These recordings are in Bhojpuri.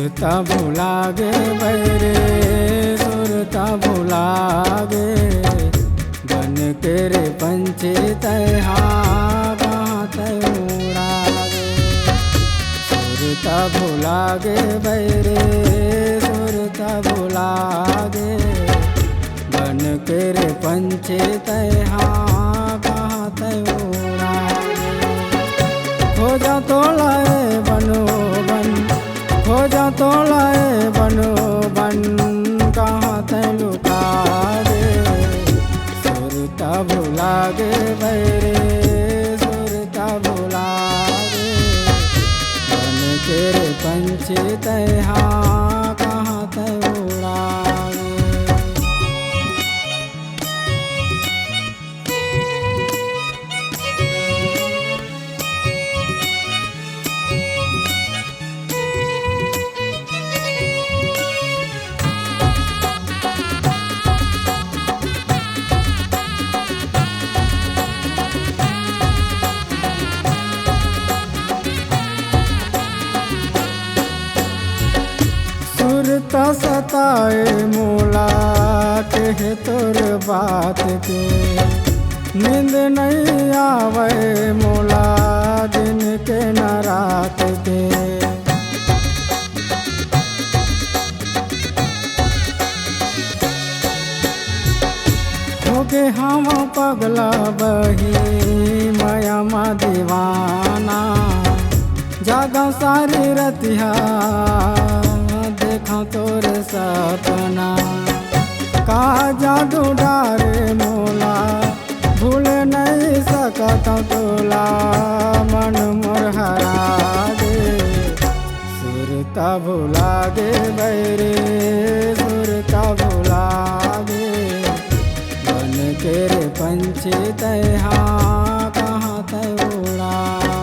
सुरता भुला गे बैरे सुरता भुला गे बन के रे पंछी तैहा कहाँ तय उड़ा गे। सुरता भुला गे बैरे सुरता भुला गे बन के रे पंछी तैहा कहाँ तय उड़ा गे। खोजा तो लाए बनो बन खोजा तो लाए बनो बन कहाँ तय लुका गे। सुरता भुला गे बैरे सुरता भुला गे बन के रे पंछी तैहा कहाँ तय उड़ा गे। सुरता सताए मोला कह तोर बात के नींद नहीं आवे मोला दिन के न रात के। होगे हम पगला बही माया मा दीवाना जागा सारी रतिया देखा तोर सपना। का जादू डारे मोला भूल नहीं सकता तोला मन मोर हरा गे। सुरता भुला गे बैरे सुरता भुला गे बन के रे पंछी तैहा कहाँ तय उड़ा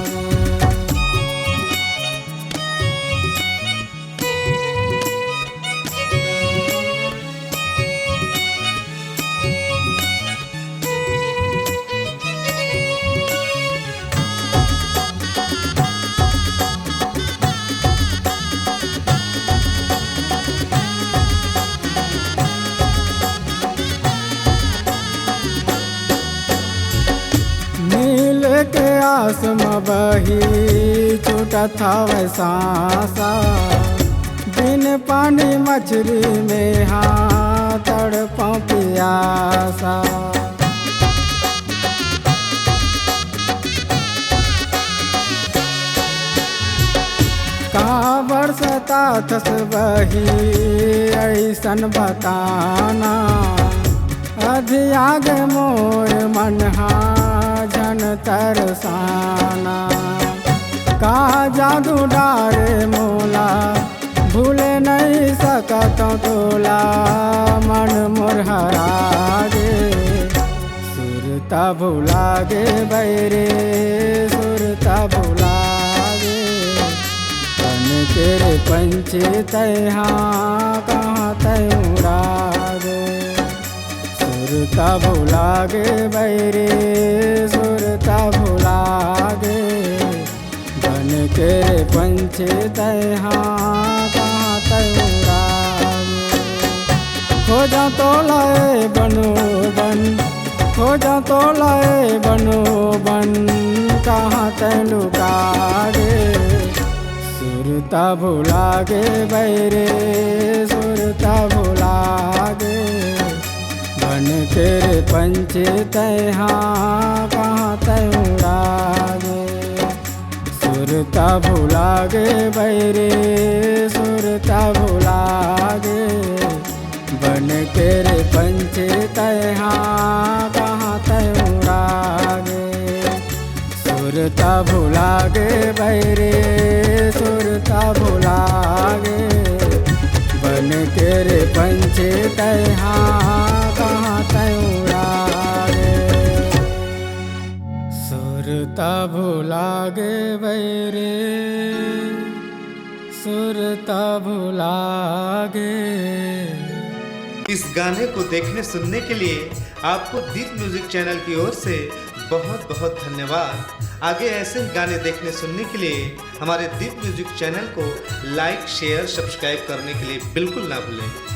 गे। नील के आस में बही छूटा था वैसा बिन पानी मछली में हाँ तड़पाऊं प्यासा। कहाँ बरसता थस बही ऐसन बताना अधी आगे मोर मन झन तरसाना। का जादू डारे मोला भूले नहीं सकता तोला मन मोर हरा गे। सुरता भुला गे बैरे सुरता भुला गे बन के रे पंछी तैहा कहाँ तय उड़ा गे। सुरता भुला गे बैरे सुरता भुला गे बन के रे पंछी तैहा कहाँ तय उड़ा गे। खोजा तो लाए बनो बन खोजा तो लाए बनो बन कहाँ तय लुका गे। सुरता भुला गे बैरे सुरता भुला गे बन के रे पंछी तैहा कहाँ तय उड़ा गे। सुरता भुला गे बैरे सुरता भुला गे बन के रे पंछी तैहा कहाँ तय उड़ा गे। सुरता भुला गे बैरे सुरता भुला गे बन के रे पंछी तैहा कहाँ तय उड़ा गे। सुरता भुला गे बैरे सुरता भुला गे। इस गाने को देखने सुनने के लिए आपको दीप म्यूजिक चैनल की ओर से बहुत बहुत धन्यवाद। आगे ऐसे ही गाने देखने सुनने के लिए हमारे दीप म्यूजिक चैनल को लाइक शेयर सब्सक्राइब करने के लिए बिल्कुल ना भूलें।